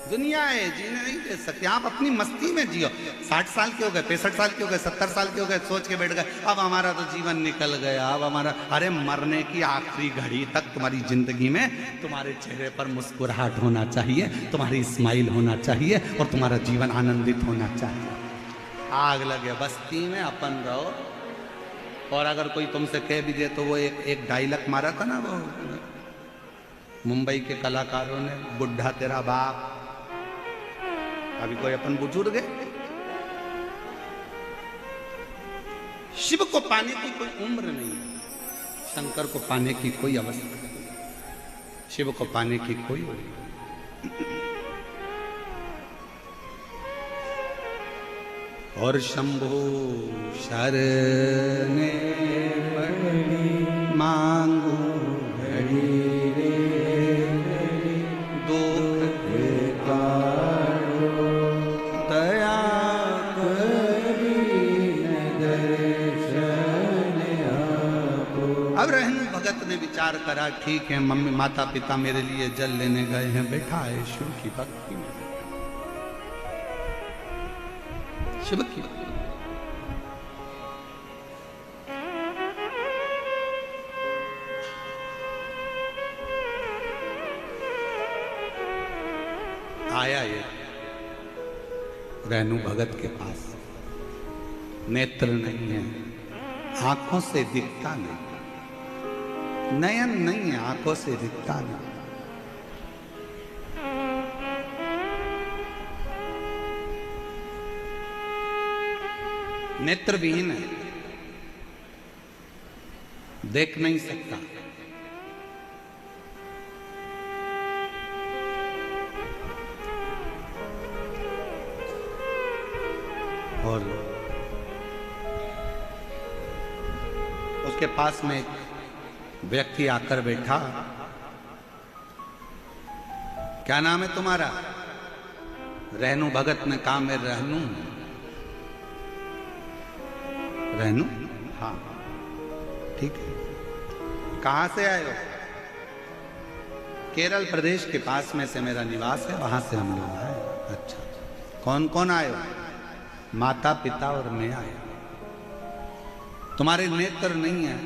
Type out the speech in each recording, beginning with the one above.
दुनिया है, जीने नहीं दे सकते। आप अपनी मस्ती में जियो। 60 साल के हो गए, 65 साल के हो गए, 70 साल के हो गए, सोच के बैठ गए अब हमारा तो जीवन निकल गया, अब हमारा। अरे मरने की आखिरी घड़ी तक तुम्हारी जिंदगी में तुम्हारे चेहरे पर मुस्कुराहट होना चाहिए, तुम्हारी स्माइल होना चाहिए और तुम्हारा जीवन आनंदित होना चाहिए। आग लगे बस्ती में अपन रहो। और अगर कोई तुमसे कह भी दे तो वो एक डायलॉग मारा था ना, वो मुंबई के कलाकारों ने, बुढ़ा तेरा बाप। अभी कोई अपन बुजुर्ग है। शिव को पाने की कोई उम्र नहीं है, शंकर को पाने की कोई अवस्था नहीं, शिव को पाने की कोई उम्र नहीं। और शंभो शरणे पड़ी मांगू घड़ी ने विचार करा, ठीक है मम्मी माता पिता मेरे लिए जल लेने गए हैं, बैठा है शिव की भक्ति में, शिव की आया ये रेणु भगत के पास। नेत्र नहीं है, आंखों से दिखता नहीं, नयन नहीं है, आंखों से दिखता नहीं। नेत्रविहीन है, देख नहीं सकता। और उसके पास में व्यक्ति आकर बैठा। क्या नाम है तुम्हारा? रेणु भगत ने कहा मैं रहनू। रहनू? हाँ ठीक है। कहां से आए हो? केरल प्रदेश के पास में से मेरा निवास है, वहां से हम लोग आए। अच्छा, कौन कौन आए हो? माता पिता और मैं आए। तुम्हारे नेत्र नहीं है,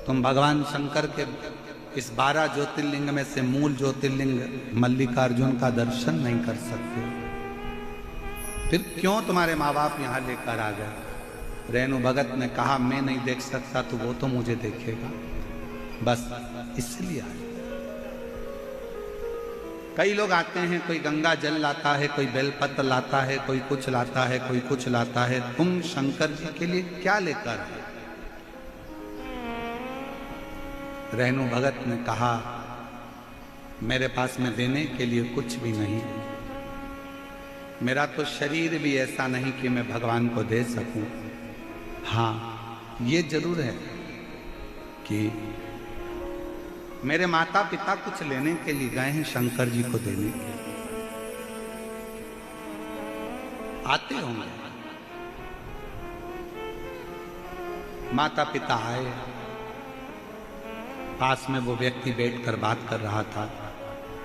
तुम भगवान शंकर के इस 12 ज्योतिर्लिंग में से मूल ज्योतिर्लिंग मल्लिकार्जुन का दर्शन नहीं कर सकते, फिर क्यों तुम्हारे माँ बाप यहाँ लेकर आ गए? रेणु भगत ने कहा मैं नहीं देख सकता तो वो तो मुझे देखेगा, बस इसलिए आए। कई लोग आते हैं, कोई गंगा जल लाता है, कोई बेलपत्र लाता है, कोई कुछ लाता है, कोई कुछ लाता है। तुम शंकर जी के लिए क्या लेकर आए? रेणु भगत ने कहा मेरे पास में देने के लिए कुछ भी नहीं, मेरा तो शरीर भी ऐसा नहीं कि मैं भगवान को दे सकूं। हाँ ये जरूर है कि मेरे माता पिता कुछ लेने के लिए गए हैं शंकर जी को देने के लिए। आते होंगे, माता पिता आए, पास में वो व्यक्ति बैठकर बात कर रहा था।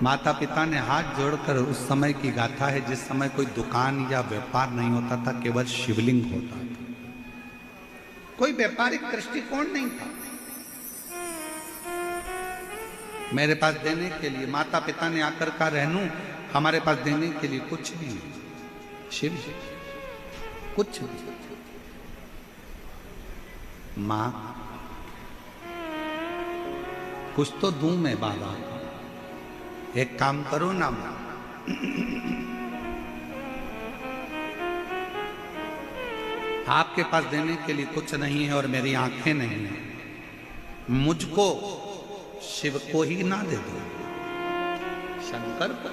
माता पिता ने हाथ जोड़कर, उस समय की गाथा है जिस समय कोई दुकान या व्यापार नहीं होता था, केवल शिवलिंग होता था, कोई व्यापारिक दृष्टिकोण नहीं था। मेरे पास देने के लिए माता पिता ने आकर कहा रेणु हमारे पास देने के लिए कुछ भी नहीं, शिव कुछ भी। मां कुछ तो दूं मैं बाबा, एक काम करो ना मां, आपके पास देने के लिए कुछ नहीं है और मेरी आंखें नहीं है, मुझको शिव को ही ना दे दो, शंकर को।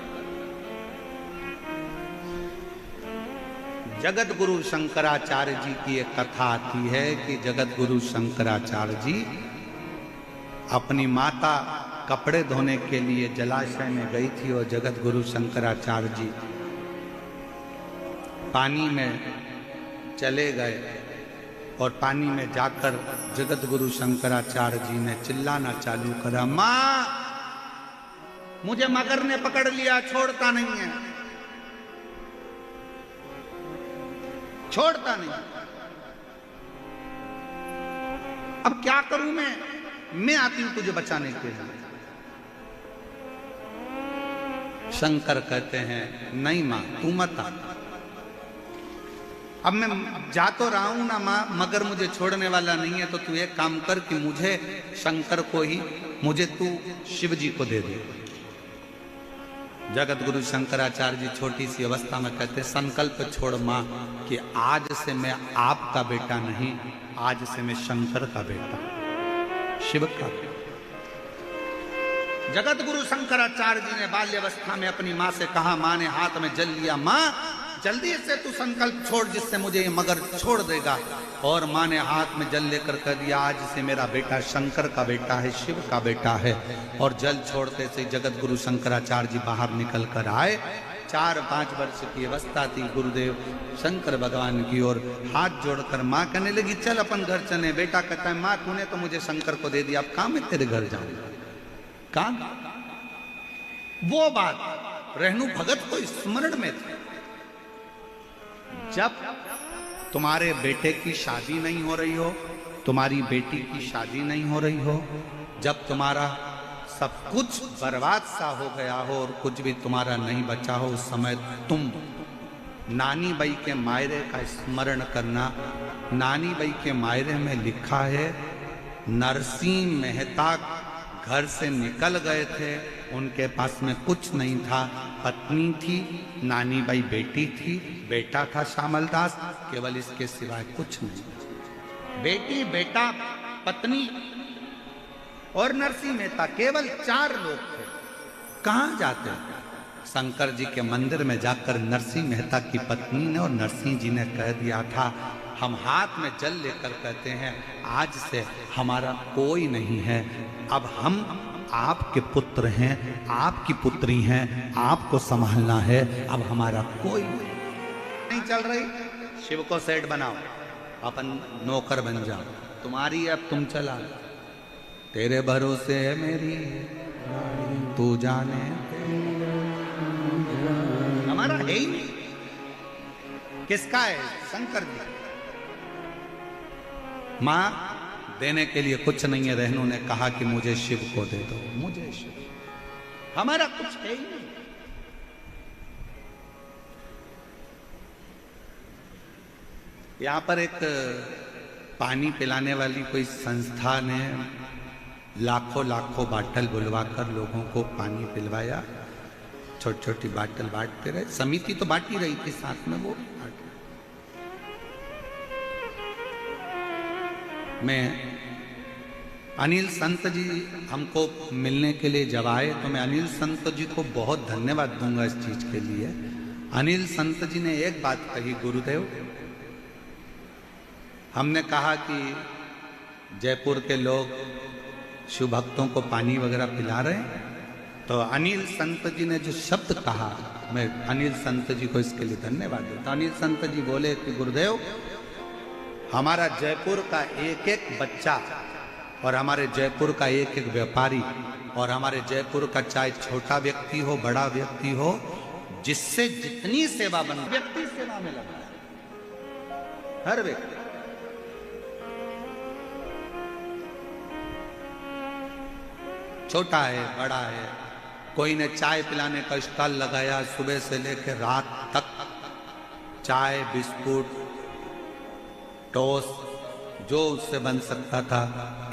जगत गुरु शंकराचार्य जी की एक कथा आती है कि जगत गुरु शंकराचार्य जी अपनी माता कपड़े धोने के लिए जलाशय में गई थी और जगत गुरु शंकराचार्य जी पानी में चले गए और पानी में जाकर जगत गुरु शंकराचार्य जी ने चिल्लाना चालू करा, मां मुझे मगर ने पकड़ लिया, छोड़ता नहीं है, छोड़ता नहीं। अब क्या करूं मैं आती हूं तुझे बचाने के लिए। शंकर कहते हैं नहीं मां तू मत आ। अब मैं जा तो रहा हूं ना मां, मगर मुझे छोड़ने वाला नहीं है, तो तू एक काम कर कि मुझे शंकर को ही, मुझे तू शिव जी को दे दे। जगत गुरु शंकराचार्य जी छोटी सी अवस्था में कहते संकल्प छोड़ मां कि आज से मैं आपका बेटा नहीं, आज से मैं शंकर का बेटा, शिव का बेटा। जगत गुरु शंकराचार्य जी ने बाल्यावस्था में अपनी मां से कहा, मां ने हाथ में जल लिया, मां जल्दी से तू संकल्प छोड़ जिससे मुझे ये मगर छोड़ देगा। और मां ने हाथ में जल लेकर कह दिया, आज से मेरा बेटा शंकर का बेटा है, शिव का बेटा है। और जल छोड़ते से जगत गुरु शंकराचार्य जी बाहर निकल कर आए। 4-5 वर्ष की अवस्था थी। गुरुदेव शंकर भगवान की ओर हाथ जोड़कर मां कहने लगी, चल अपन घर चले। बेटा कहता है, मां तूने तो मुझे शंकर को दे दिया, अब कहां मैं तेरे घर जाऊंगा। कहां वो बात रहनु भगत को स्मरण में थी, जब तुम्हारे बेटे की शादी नहीं हो रही हो, तुम्हारी बेटी की शादी नहीं हो रही हो, जब तुम्हारा सब कुछ बर्बाद सा हो गया हो और कुछ भी तुम्हारा नहीं बचा हो, उस समय तुम नानी बाई के मायरे का स्मरण करना। नानी बाई के मायरे में लिखा है, नरसिंह मेहता घर से निकल गए थे, उनके पास में कुछ नहीं था, पत्नी थी, नानी बाई बेटी थी, बेटा था श्यामलदास, केवल इसके सिवाय कुछ नहीं। बेटी, बेटा, पत्नी और नरसिंह मेहता, केवल 4 लोग थे। कहां जाते? शंकर जी के मंदिर में जाकर नरसिंह मेहता की पत्नी ने और नरसिंह जी ने कह दिया था, हम हाथ में जल लेकर कहते हैं, आज से हमारा कोई नहीं है, अब हम आपके पुत्र हैं, आपकी पुत्री हैं, आपको संभालना है, अब हमारा कोई नहीं चल रही। शिव को सेठ बनाओ, अपन नौकर बन जाओ, तुम्हारी अब तुम चला, तेरे भरोसे है मेरी, तू जाने हमारा है ही नहीं। किसका है? शंकर जी। मां देने के लिए कुछ नहीं है। रहनु ने कहा कि मुझे शिव को दे दो, मुझे शिव, हमारा कुछ है ही नहीं। यहां पर एक पानी पिलाने वाली कोई संस्था ने लाखों बाटल बुलवाकर लोगों को पानी पिलवाया। छोटी छोटी बाटल बांटते रहे, समिति तो बांट ही रही थी, साथ में वो मैं अनिल संत जी हमको मिलने के लिए जब आए तो मैं अनिल संत जी को बहुत धन्यवाद दूंगा इस चीज के लिए। अनिल संत जी ने एक बात कही, गुरुदेव हमने कहा कि जयपुर के लोग शिव भक्तों को पानी वगैरह पिला रहे हैं, तो अनिल संत जी ने जो शब्द कहा, मैं अनिल संत जी को इसके लिए धन्यवाद देता। अनिल संत जी बोले कि गुरुदेव हमारा जयपुर का एक एक बच्चा और हमारे जयपुर का एक एक व्यापारी और हमारे जयपुर का चाहे छोटा व्यक्ति हो बड़ा व्यक्ति हो, जिससे जितनी सेवा बन, व्यक्ति सेवा में लगा है, हर व्यक्ति। छोटा है बड़ा है, कोई ने चाय पिलाने का स्टॉल लगाया, सुबह से लेकर रात तक चाय बिस्कुट टोस्ट जो उससे बन सकता था,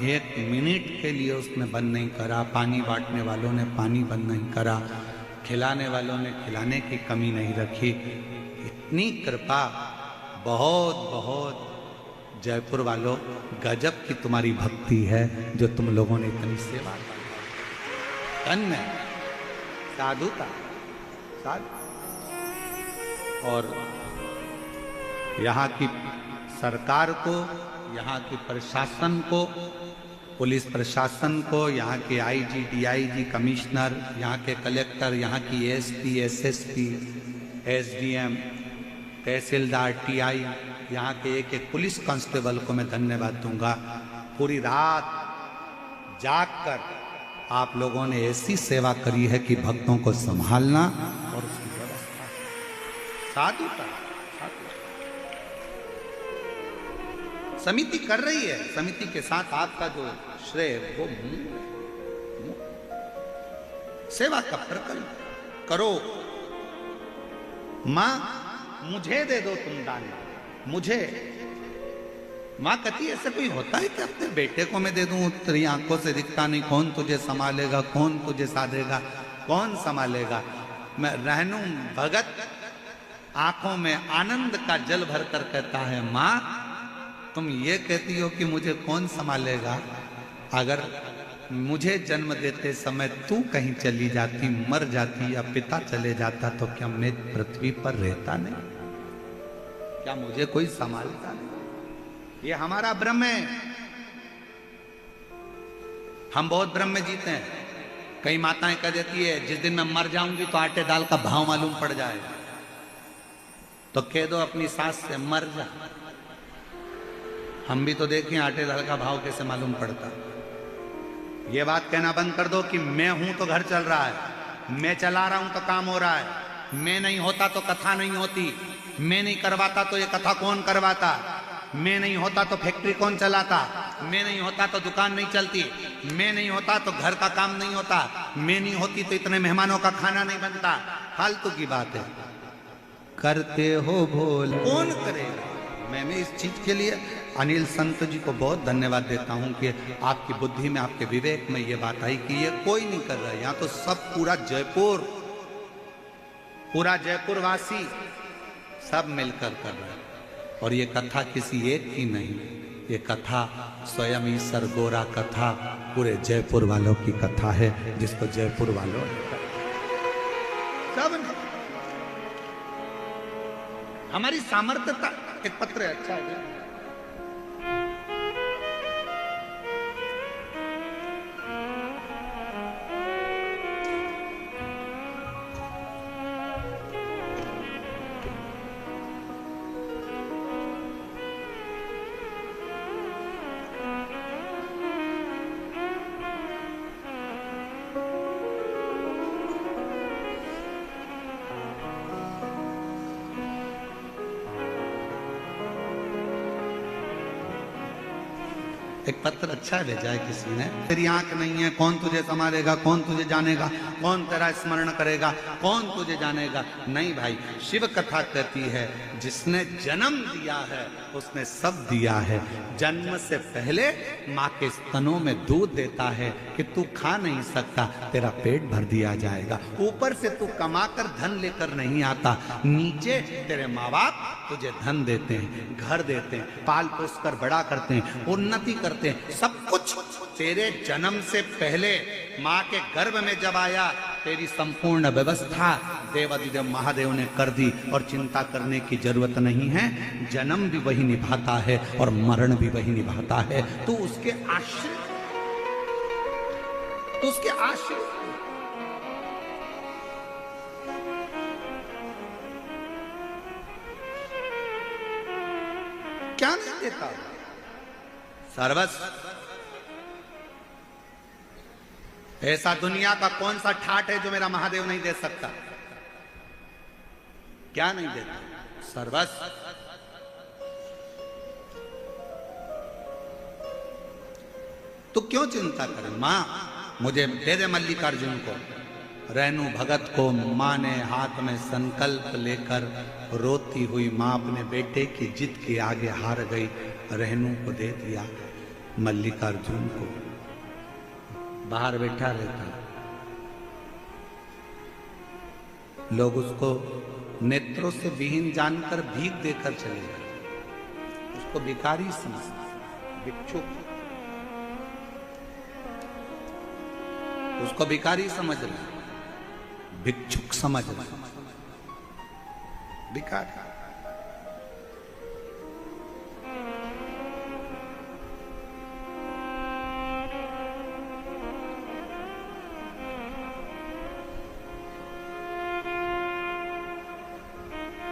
1 मिनट के लिए उसने बंद नहीं करा। पानी बांटने वालों ने पानी बंद नहीं करा, खिलाने वालों ने खिलाने की कमी नहीं रखी। इतनी कृपा, बहुत बहुत जयपुर वालों, गजब की तुम्हारी भक्ति है जो तुम लोगों ने इतनी सेवा की। धन्य साधुता, साधु। और यहाँ की सरकार को, यहाँ की प्रशासन को, पुलिस प्रशासन को, यहाँ के आईजी, डीआईजी, कमिश्नर, यहाँ के कलेक्टर, यहाँ की एसपी, एसएसपी, एसडीएम, तहसीलदार, टीआई, यहाँ के एक एक पुलिस कांस्टेबल को मैं धन्यवाद दूंगा। पूरी रात जागकर आप लोगों ने ऐसी सेवा करी है कि भक्तों को संभालना और उसकी व्यवस्था साधुता समिति कर रही है। समिति के साथ आपका जो श्रेय वो सेवा का प्रकल्प करो। मां मुझे दे दो तुम दान, मुझे। मां कहती ऐसे कोई होता है कि अपने बेटे को मैं दे दूं, तेरी आंखों से दिखता नहीं, कौन तुझे संभालेगा, कौन तुझे साधेगा, कौन संभालेगा। मैं रहनू भगत आंखों में आनंद का जल भरकर कहता है, मां तुम ये कहती हो कि मुझे कौन संभालेगा, अगर मुझे जन्म देते समय तू कहीं चली जाती, मर जाती या पिता चले जाता तो क्या मैं पृथ्वी पर रहता नहीं? क्या मुझे कोई संभालता नहीं? ये हमारा ब्रह्म है। हम बहुत ब्रह्म में जीते हैं। कई माताएं कह देती है जिस दिन मैं मर जाऊंगी तो आटे दाल का भाव मालूम पड़ जाएगा, तो कह दो अपनी सास से मर जा। हम भी तो देखें आटे दाल का भाव कैसे मालूम पड़ता। ये बात कहना बंद कर दो कि मैं हूं तो घर चल रहा है, मैं चला रहा हूं तो काम हो रहा है, मैं नहीं होता तो कथा नहीं होती, मैं नहीं करवाता तो ये कथा कौन करवाता, मैं नहीं होता तो फैक्ट्री कौन चलाता, मैं नहीं होता तो दुकान नहीं चलती, मैं नहीं होता तो घर का काम नहीं होता, मैं नहीं होती तो इतने मेहमानों का खाना नहीं बनता। फालतू की बात है। करते हो भोल कौन करेगा। मैं इस चीज के लिए अनिल संत जी को बहुत धन्यवाद देता हूं कि आपकी बुद्धि में, आपके विवेक में ये बात आई कि ये कोई नहीं कर रहा है। यहाँ तो सब पूरा जयपुर वासी सब मिलकर कर रहे हैं। और ये कथा किसी एक की नहीं, ये कथा स्वयं ही सरगोरा कथा पूरे जयपुर वालों की कथा है, जिसको जयपुर वालों सब हमारी सामर्थ्यता। एक पत्र है, अच्छा है। एक पत्र अच्छा भेजा है किसी ने। तेरी आंख नहीं है, कौन तुझे संभालेगा, कौन तुझे जानेगा, कौन तेरा स्मरण करेगा, कौन तुझे जानेगा। नहीं भाई, शिव कथा कहती है जिसने जन्म दिया है उसने सब दिया है। जन्म से पहले माँ के स्तनों में दूध देता है कि तू खा नहीं सकता, तेरा पेट भर दिया जाएगा। ऊपर से तू कमाकर धन लेकर नहीं आता, नीचे तेरे माँ बाप तुझे धन देते हैं, घर देते हैं, पाल पोस कर बड़ा करते हैं, उन्नति करते हैं। सब कुछ तेरे जन्म से पहले माँ के गर्भ में जब आया, तेरी संपूर्ण व्यवस्था देवाधिदेव महादेव ने कर दी और चिंता करने की जरूरत नहीं है। जन्म भी वही निभाता है और मरण भी वही निभाता है। तू उसके आश्रित, तो उसके आश्रित। क्या नहीं देता सर्वस्व। ऐसा दुनिया का कौन सा ठाट है जो मेरा महादेव नहीं दे सकता? क्या नहीं देता? सर्वस्व। तो क्यों चिंता करें? मां मुझे दे दे मल्लिकार्जुन को। रेणु भगत को मां ने हाथ में संकल्प लेकर रोती हुई मां अपने बेटे की जिद के आगे हार गई। रेणु को दे दिया, मल्लिकार्जुन को। बाहर बैठा रहता, लोग उसको नेत्रों से विहीन जानकर भीख देकर चले गए। उसको भिखारी समझते, भिक्षुक, उसको भिखारी समझ रहे, भिक्षुक समझ रहे, भिखारी।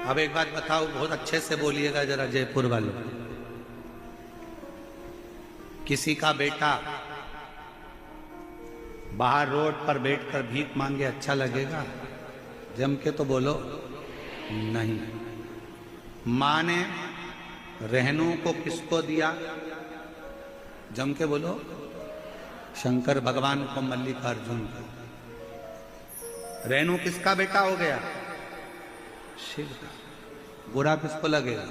अब एक बात बताओ, बहुत अच्छे से बोलिएगा जरा जयपुर वालों। किसी का बेटा बाहर रोड पर बैठकर भीख मांगे अच्छा लगेगा? जम के तो बोलो नहीं। माँ ने रेणु को किसको दिया? जम के बोलो शंकर भगवान को, मल्लिकार्जुन को। रेणु किसका बेटा हो गया? शिव का। बुरा किसको लगेगा?